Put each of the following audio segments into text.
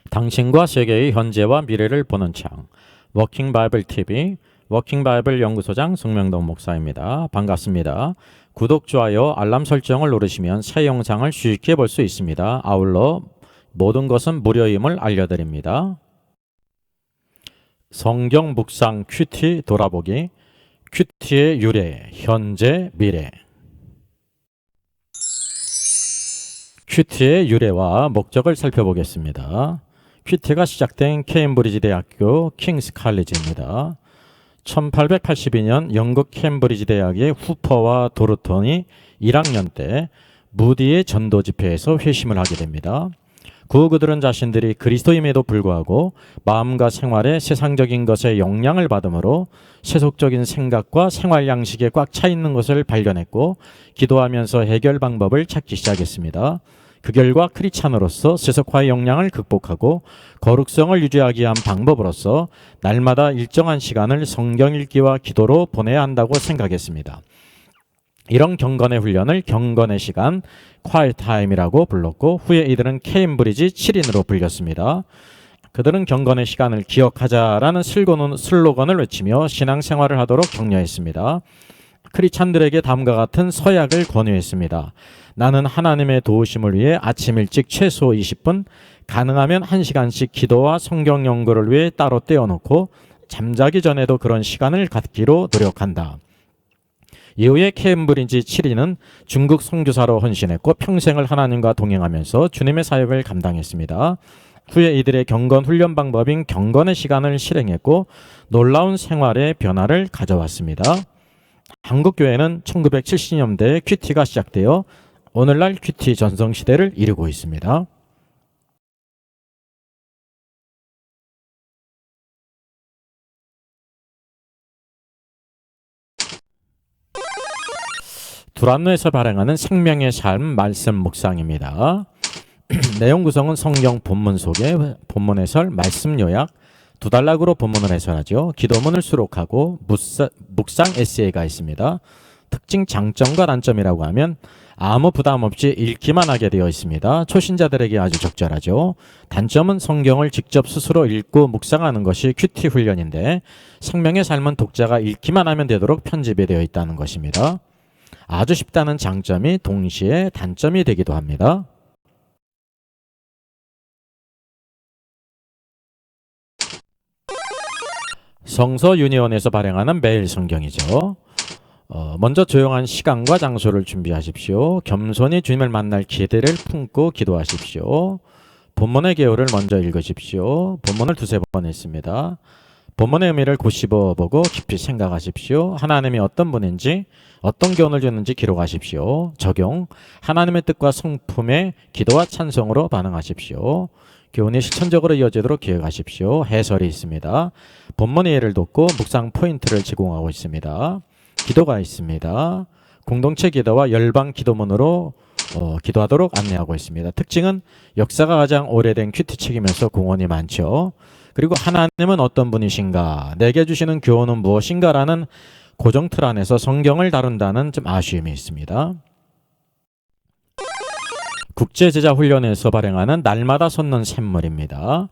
당신과 세계의 현재와 미래를 보는 창 워킹 바이블 TV 워킹 바이블 연구소장 송명동 목사입니다. 반갑습니다. 구독, 좋아요, 알람 설정을 누르시면 새 영상을 쉽게 볼 수 있습니다. 아울러 모든 것은 무료임을 알려드립니다. 성경 묵상 큐티 돌아보기, 큐티의 유래, 현재, 미래. 큐티의 유래와 목적을 살펴보겠습니다. 큐티가 시작된 케임브리지 대학교 킹스 칼리지입니다. 1882년 영국 캠브리지 대학의 후퍼와 도르톤이 1학년 때 무디의 전도 집회에서 회심을 하게 됩니다. 그들은 자신들이 그리스도임에도 불구하고 마음과 생활에 세상적인 것에 영향을 받으므로 세속적인 생각과 생활 양식에 꽉 차 있는 것을 발견했고 기도하면서 해결 방법을 찾기 시작했습니다. 그 결과 크리스찬으로서 세속화의 영향을 극복하고 거룩성을 유지하기 위한 방법으로서 날마다 일정한 시간을 성경 읽기와 기도로 보내야 한다고 생각했습니다. 이런 경건의 훈련을 경건의 시간, quiet time이라고 불렀고 후에 이들은 케임브리지 7인으로 불렸습니다. 그들은 경건의 시간을 기억하자라는 슬로건을 외치며 신앙생활을 하도록 격려했습니다. 크리스찬들에게 다음과 같은 서약을 권유했습니다. 나는 하나님의 도우심을 위해 아침 일찍 최소 20분, 가능하면 1시간씩 기도와 성경 연구를 위해 따로 떼어놓고 잠자기 전에도 그런 시간을 갖기로 노력한다. 이후에 케임브리지 7인은 중국 선교사로 헌신했고 평생을 하나님과 동행하면서 주님의 사역을 감당했습니다. 후에 이들의 경건 훈련 방법인 경건의 시간을 실행했고 놀라운 생활의 변화를 가져왔습니다. 한국교회는 1970년대에 큐티가 시작되어 오늘날 큐티 전성시대를 이루고 있습니다. 두란노에서 발행하는 생명의 삶 말씀 묵상입니다. 내용 구성은 성경 본문 소개, 본문 해설, 말씀 요약, 두 단락으로 본문을 해설하죠. 기도문을 수록하고 묵상 에세이가 있습니다. 특징, 장점과 단점이라고 하면 아무 부담 없이 읽기만 하게 되어 있습니다. 초신자들에게 아주 적절하죠. 단점은 성경을 직접 스스로 읽고 묵상하는 것이 큐티 훈련인데 생명의 삶은 독자가 읽기만 하면 되도록 편집이 되어 있다는 것입니다. 아주 쉽다는 장점이 동시에 단점이 되기도 합니다. 성서 유니온에서 발행하는 매일 성경이죠. 먼저 조용한 시간과 장소를 준비하십시오. 겸손히 주님을 만날 기대를 품고 기도하십시오. 본문의 개요를 먼저 읽으십시오. 본문을 두세 번 읽습니다. 본문의 의미를 곱씹어보고 깊이 생각하십시오. 하나님이 어떤 분인지 어떤 교훈을 주는지 기록하십시오. 적용, 하나님의 뜻과 성품의 기도와 찬송으로 반응하십시오. 교훈이 실천적으로 이어지도록 기억하십시오. 해설이 있습니다. 본문의 예를 돕고 묵상 포인트를 제공하고 있습니다. 기도가 있습니다. 공동체 기도와 열방 기도문으로 기도하도록 안내하고 있습니다. 특징은 역사가 가장 오래된 큐티 책이면서 공헌이 많죠. 그리고 하나님은 어떤 분이신가, 내게 주시는 교훈은 무엇인가 라는 고정 틀 안에서 성경을 다룬다는 좀 아쉬움이 있습니다. 국제제자훈련에서 발행하는 날마다 솟는 샘물입니다.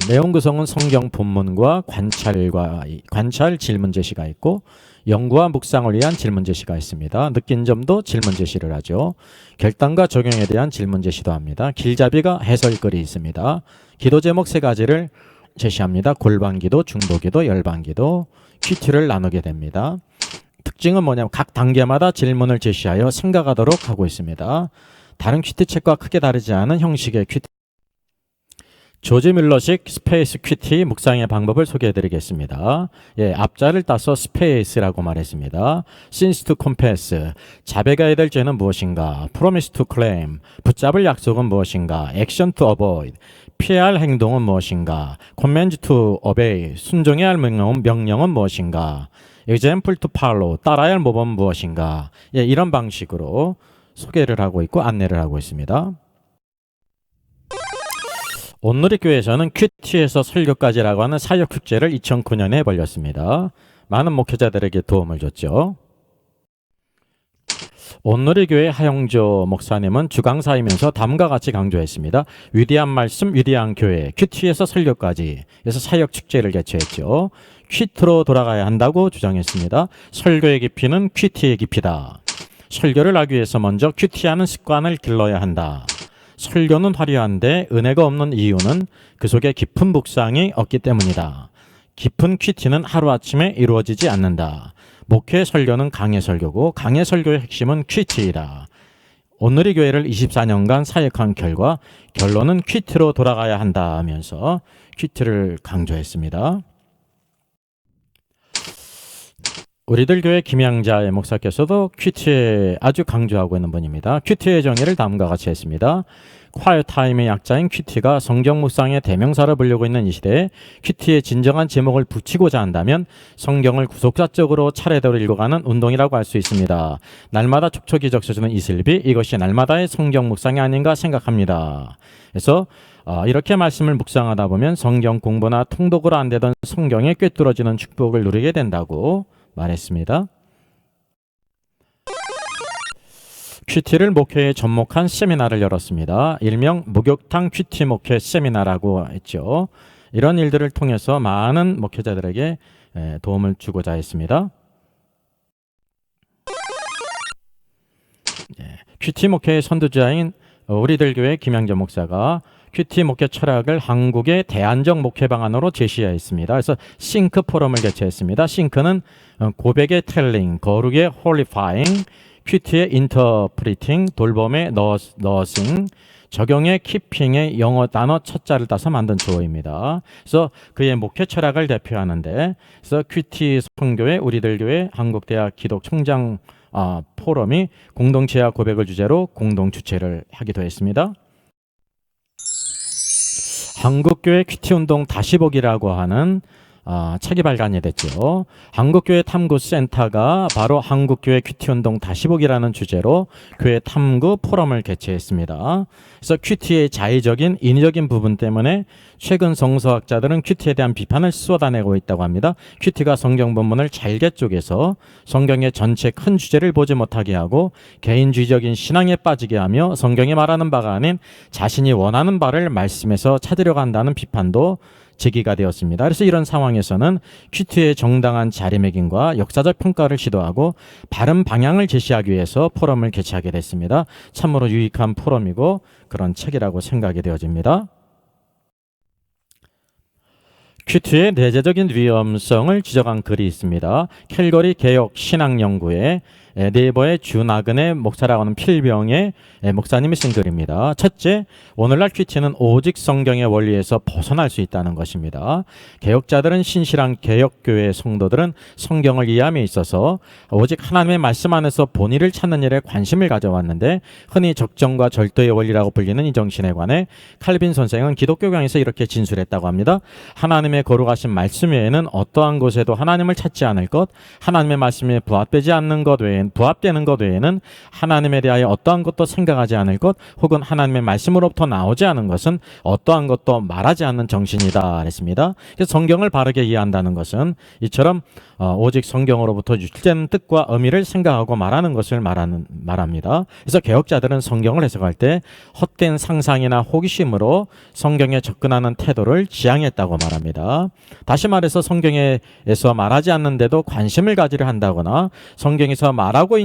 내용 구성은 성경 본문과 관찰 질문 제시가 있고 연구와 묵상을 위한 질문 제시가 있습니다. 느낀 점도 질문 제시를 하죠. 결단과 적용에 대한 질문 제시도 합니다. 길잡이가 해설글이 있습니다. 기도 제목 3가지를 제시합니다. 골방기도, 중보기도, 열방기도, 큐티를 나누게 됩니다. 특징은 뭐냐면 각 단계마다 질문을 제시하여 생각하도록 하고 있습니다. 다른 큐티 책과 크게 다르지 않은 형식의 큐티. 조지 밀러식 스페이스 큐티 묵상의 방법을 소개해드리겠습니다. 앞자를 따서 스페이스라고 말했습니다. Since to confess, 자백해야 될 죄는 무엇인가? Promise to claim, 붙잡을 약속은 무엇인가? Action to avoid, 피해야 할 행동은 무엇인가? Command to obey, 순종해야 할 명령은 무엇인가? Example to follow, 따라야 할 모범은 무엇인가? 이런 방식으로 소개를 하고 있고 안내를 하고 있습니다. 온누리교회에서는 큐티에서 설교까지라고 하는 사역축제를 2009년에 벌렸습니다. 많은 목회자들에게 도움을 줬죠. 온누리교회 하영조 목사님은 주강사이면서 다음과 같이 강조했습니다. 위대한 말씀, 위대한 교회, 큐티에서 설교까지 해서 사역 축제를 개최했죠. 큐티로 돌아가야 한다고 주장했습니다. 설교의 깊이는 큐티의 깊이다. 설교를 하기 위해서 먼저 큐티하는 습관을 길러야 한다. 설교는 화려한데 은혜가 없는 이유는 그 속에 깊은 묵상이 없기 때문이다. 깊은 큐티는 하루아침에 이루어지지 않는다. 목회 설교는 강해 설교고 강해 설교의 핵심은 큐티이다. 오늘의 교회를 24년간 사역한 결과 결론은 큐티로 돌아가야 한다 하면서 큐티를 강조했습니다. 우리들 교회 김양자 목사께서도 큐티에 아주 강조하고 있는 분입니다. 큐티의 정의를 다음과 같이 했습니다. 콰이어 타임의 약자인 큐티가 성경 묵상의 대명사로 불리고 있는 이 시대에 큐티의 진정한 제목을 붙이고자 한다면 성경을 구속사적으로 차례대로 읽어가는 운동이라고 할 수 있습니다. 날마다 촉촉이 적셔주는 이슬비, 이것이 날마다의 성경 묵상이 아닌가 생각합니다. 그래서 이렇게 말씀을 묵상하다 보면 성경 공부나 통독으로 안 되던 성경에 꿰뚫어지는 축복을 누리게 된다고 말했습니다. 큐티를 목회에 접목한 세미나를 열었습니다. 일명 목욕탕 큐티 목회 세미나라고 했죠. 이런 일들을 통해서 많은 목회자들에게 도움을 주고자 했습니다. 큐티 목회의 선두자인 우리들 교회 김양자 목사가 큐티 목회 철학을 한국의 대안적 목회 방안으로 제시하였습니다. 그래서 싱크 포럼을 개최했습니다. 싱크는 고백의 텔링, 거룩의 홀리파잉, 큐티의 인터프리팅, 돌봄의 너싱, 적용의 키핑의 영어 단어 첫 자를 따서 만든 조어입니다. 그래서 그의 목회 철학을 대표하는데, 그래서 큐티 선교회, 우리들 교회, 한국대학 기독총장 포럼이 공동체와 고백을 주제로 공동 주최를 하기도 했습니다. 한국교회 큐티운동 다시 보기라고 하는 책이 발간이 됐죠. 한국교회 탐구센터가 바로 한국교회 큐티운동 다시 보기라는 주제로 교회 탐구 포럼을 개최했습니다. 그래서 큐티의 자의적인 인위적인 부분 때문에 최근 성서학자들은 큐티에 대한 비판을 쏟아내고 있다고 합니다. 큐티가 성경 본문을 잘게 쪼개서 성경의 전체 큰 주제를 보지 못하게 하고 개인주의적인 신앙에 빠지게 하며 성경이 말하는 바가 아닌 자신이 원하는 바를 말씀에서 찾으려고 한다는 비판도 제기가 되었습니다. 그래서 이런 상황에서는 큐티의 정당한 자리매김과 역사적 평가를 시도하고 바른 방향을 제시하기 위해서 포럼을 개최하게 됐습니다. 참으로 유익한 포럼이고 그런 책이라고 생각이 되어집니다. 큐티의 내재적인 위험성을 지적한 글이 있습니다. 캘거리 개혁 신학연구회 네이버의 주나근의 목사라고 하는 필병의 목사님이 쓴 글입니다. 첫째, 오늘날 큐티는 오직 성경의 원리에서 벗어날 수 있다는 것입니다. 개혁자들은 신실한 개혁교회 성도들은 성경을 이해함에 있어서 오직 하나님의 말씀 안에서 본의를 찾는 일에 관심을 가져왔는데, 흔히 적정과 절도의 원리라고 불리는 이 정신에 관해 칼빈 선생은 기독교 강에서 이렇게 진술했다고 합니다. 하나님의 거룩하신 말씀 외에는 어떠한 곳에도 하나님을 찾지 않을 것, 하나님의 말씀에 부합되는 것 외에는 하나님에 대하여 어떠한 것도 생각하지 않을 것, 혹은 하나님의 말씀으로부터 나오지 않은 것은 어떠한 것도 말하지 않는 정신이다 그랬습니다. 그래서 성경을 바르게 이해한다는 것은 이처럼 오직 성경으로부터 유출되는 뜻과 의미를 생각하고 말하는 것을 말합니다. 그래서 개혁자들은 성경을 해석할 때 헛된 상상이나 호기심으로 성경에 접근하는 태도를 지향했다고 말합니다. 다시 말해서 성경에서 말하지 않는데도 관심을 가지려 한다거나 성경에서 말하고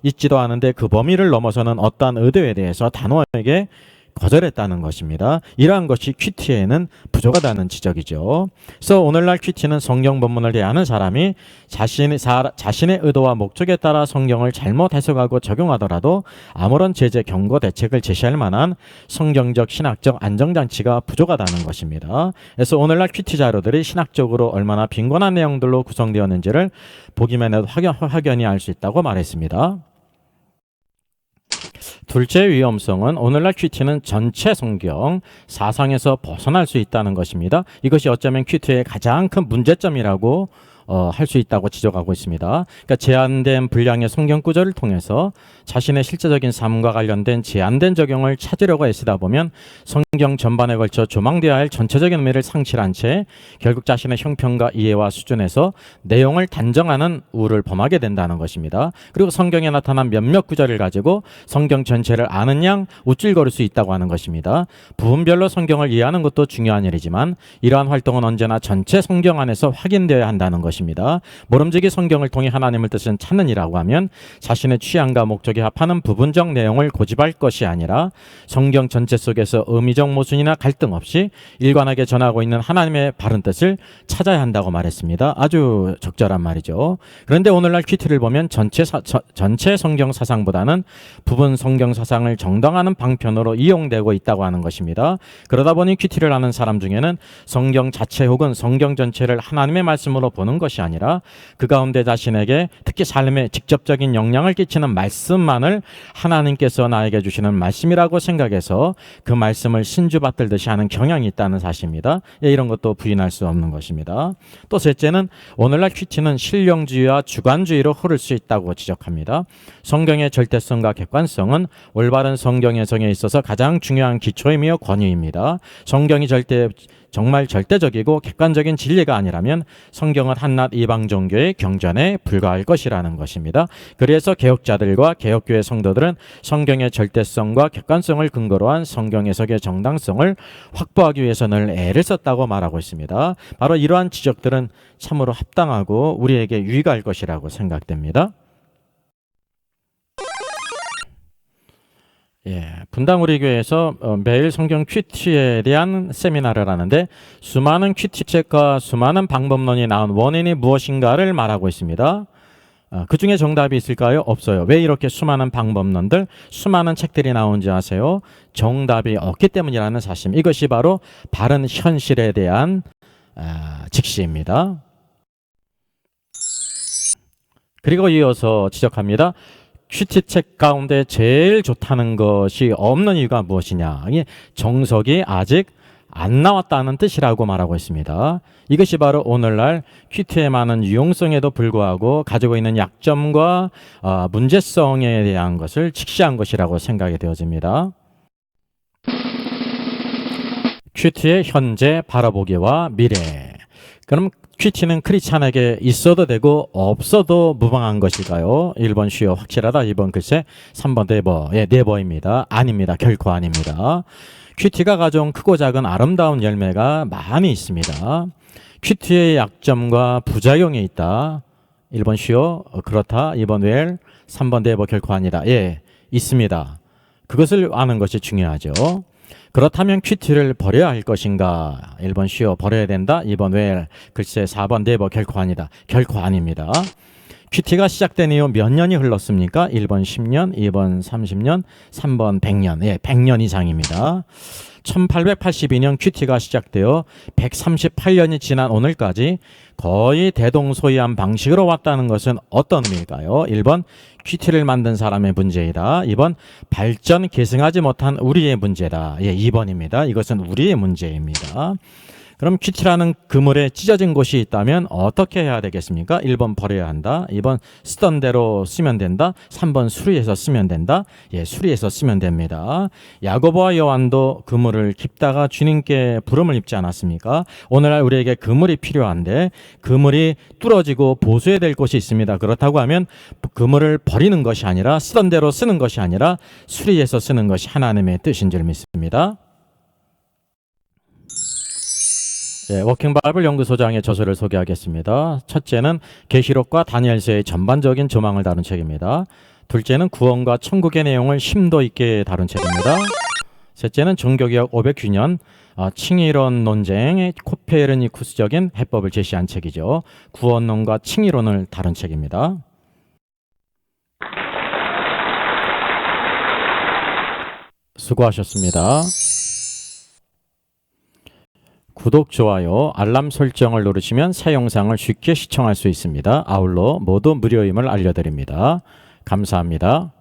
있지도 않은데 그 범위를 넘어서는 어떠한 의도에 대해서 단호하게 거절했다는 것입니다. 이러한 것이 큐티에는 부족하다는 지적이죠. 그래서 오늘날 큐티는 성경 본문을 대하는 사람이 자신의 의도와 목적에 따라 성경을 잘못 해석하고 적용하더라도 아무런 제재, 경고, 대책을 제시할 만한 성경적, 신학적 안정장치가 부족하다는 것입니다. 그래서 오늘날 큐티 자료들이 신학적으로 얼마나 빈곤한 내용들로 구성되었는지를 보기만 해도 확연히 알 수 있다고 말했습니다. 둘째 위험성은 오늘날 큐티는 전체 성경 사상에서 벗어날 수 있다는 것입니다. 이것이 어쩌면 큐티의 가장 큰 문제점이라고 할 수 있다고 지적하고 있습니다. 그러니까 제한된 분량의 성경 구절을 통해서 자신의 실제적인 삶과 관련된 제한된 적용을 찾으려고 애쓰다 보면 성경 전반에 걸쳐 조망되어야 할 전체적인 의미를 상실한 채 결국 자신의 형편과 이해와 수준에서 내용을 단정하는 우를 범하게 된다는 것입니다. 그리고 성경에 나타난 몇몇 구절을 가지고 성경 전체를 아는 양 우쭐거릴 수 있다고 하는 것입니다. 부분별로 성경을 이해하는 것도 중요한 일이지만 이러한 활동은 언제나 전체 성경 안에서 확인되어야 한다는 것입니다. 모름지기 성경을 통해 하나님의 뜻을 찾는 이라고 하면 자신의 취향과 목적에 합하는 부분적 내용을 고집할 것이 아니라 성경 전체 속에서 의미적 모순이나 갈등 없이 일관하게 전하고 있는 하나님의 바른 뜻을 찾아야 한다고 말했습니다. 아주 적절한 말이죠. 그런데 오늘날 퀴티를 보면 전체 성경 사상보다는 부분 성경 사상을 정당하는 방편으로 이용되고 있다고 하는 것입니다. 그러다 보니 퀴티를 하는 사람 중에는 성경 자체 혹은 성경 전체를 하나님의 말씀으로 보는 것이 아니라 그 가운데 자신에게 특히 삶에 직접적인 영향을 끼치는 말씀만을 하나님께서 나에게 주시는 말씀이라고 생각해서 그 말씀을 신주받들듯이 하는 경향이 있다는 사실입니다. 이런 것도 부인할 수 없는 것입니다. 또 셋째는 오늘날 퀴티는 실용주의와 주관주의로 흐를 수 있다고 지적합니다. 성경의 절대성과 객관성은 올바른 성경 해석에 있어서 가장 중요한 기초이며 권위입니다. 성경이 정말 절대적이고 객관적인 진리가 아니라면 성경은 한낱 이방 종교의 경전에 불과할 것이라는 것입니다. 그래서 개혁자들과 개혁교회 성도들은 성경의 절대성과 객관성을 근거로 한 성경 해석의 정당성을 확보하기 위해서 늘 애를 썼다고 말하고 있습니다. 바로 이러한 지적들은 참으로 합당하고 우리에게 유익할 것이라고 생각됩니다. 분당 우리 교회에서 매일 성경 퀴티에 대한 세미나를 하는데 수많은 퀴티 책과 수많은 방법론이 나온 원인이 무엇인가를 말하고 있습니다. 그 중에 정답이 있을까요? 없어요. 왜 이렇게 수많은 방법론들, 수많은 책들이 나온지 아세요? 정답이 없기 때문이라는 사실. 이것이 바로 바른 현실에 대한 직시입니다. 그리고 이어서 지적합니다. 퀴티책 가운데 제일 좋다는 것이 없는 이유가 무엇이냐? 이게 정석이 아직 안 나왔다는 뜻이라고 말하고 있습니다. 이것이 바로 오늘날 퀴티의 많은 유용성에도 불구하고 가지고 있는 약점과 문제성에 대한 것을 직시한 것이라고 생각이 되어집니다. 퀴티의 현재 바라보기와 미래. 그럼 퀴티는 크리스찬에게 있어도 되고 없어도 무방한 것일까요? 1번 쉬워 확실하다, 2번 글쎄, 3번 네버. 네버입니다. 아닙니다. 결코 아닙니다. 퀴티가 가져온 크고 작은 아름다운 열매가 많이 있습니다. 퀴티의 약점과 부작용이 있다. 1번 쉬워 그렇다, 2번 웰, 3번 네버 결코 아니다. 있습니다. 그것을 아는 것이 중요하죠. 그렇다면 퀴티를 버려야 할 것인가? 1번 쉬워 버려야 된다. 2번 웰 글쎄, 4번 네버 결코 아니다. 결코 아닙니다. 퀴티가 시작된 이후 몇 년이 흘렀습니까? 1번 10년, 2번 30년, 3번 100년. 100년 이상입니다. 1882년 퀴티가 시작되어 138년이 지난 오늘까지 거의 대동소이한 방식으로 왔다는 것은 어떤 의미일까요? 1번 퀴티를 만든 사람의 문제이다. 2번 발전 계승하지 못한 우리의 문제다. 2번입니다. 이것은 우리의 문제입니다. 그럼 퀴티라는 그물에 찢어진 곳이 있다면 어떻게 해야 되겠습니까? 1번 버려야 한다. 2번 쓰던 대로 쓰면 된다. 3번 수리해서 쓰면 된다. 수리해서 쓰면 됩니다. 야고보와 요한도 그물을 깁다가 주님께 부름을 입지 않았습니까? 오늘날 우리에게 그물이 필요한데 그물이 뚫어지고 보수해야 될 곳이 있습니다. 그렇다고 하면 그물을 버리는 것이 아니라 쓰던 대로 쓰는 것이 아니라 수리해서 쓰는 것이 하나님의 뜻인 줄 믿습니다. 워킹 바이블 연구소장의 저서를 소개하겠습니다. 첫째는 계시록과 다니엘서의 전반적인 조망을 다룬 책입니다. 둘째는 구원과 천국의 내용을 심도 있게 다룬 책입니다. 셋째는 종교개혁 509년 칭의론 논쟁의 코페르니쿠스적인 해법을 제시한 책이죠. 구원론과 칭의론을 다룬 책입니다. 수고하셨습니다. 구독, 좋아요, 알람 설정을 누르시면 새 영상을 쉽게 시청할 수 있습니다. 아울러 모두 무료임을 알려드립니다. 감사합니다.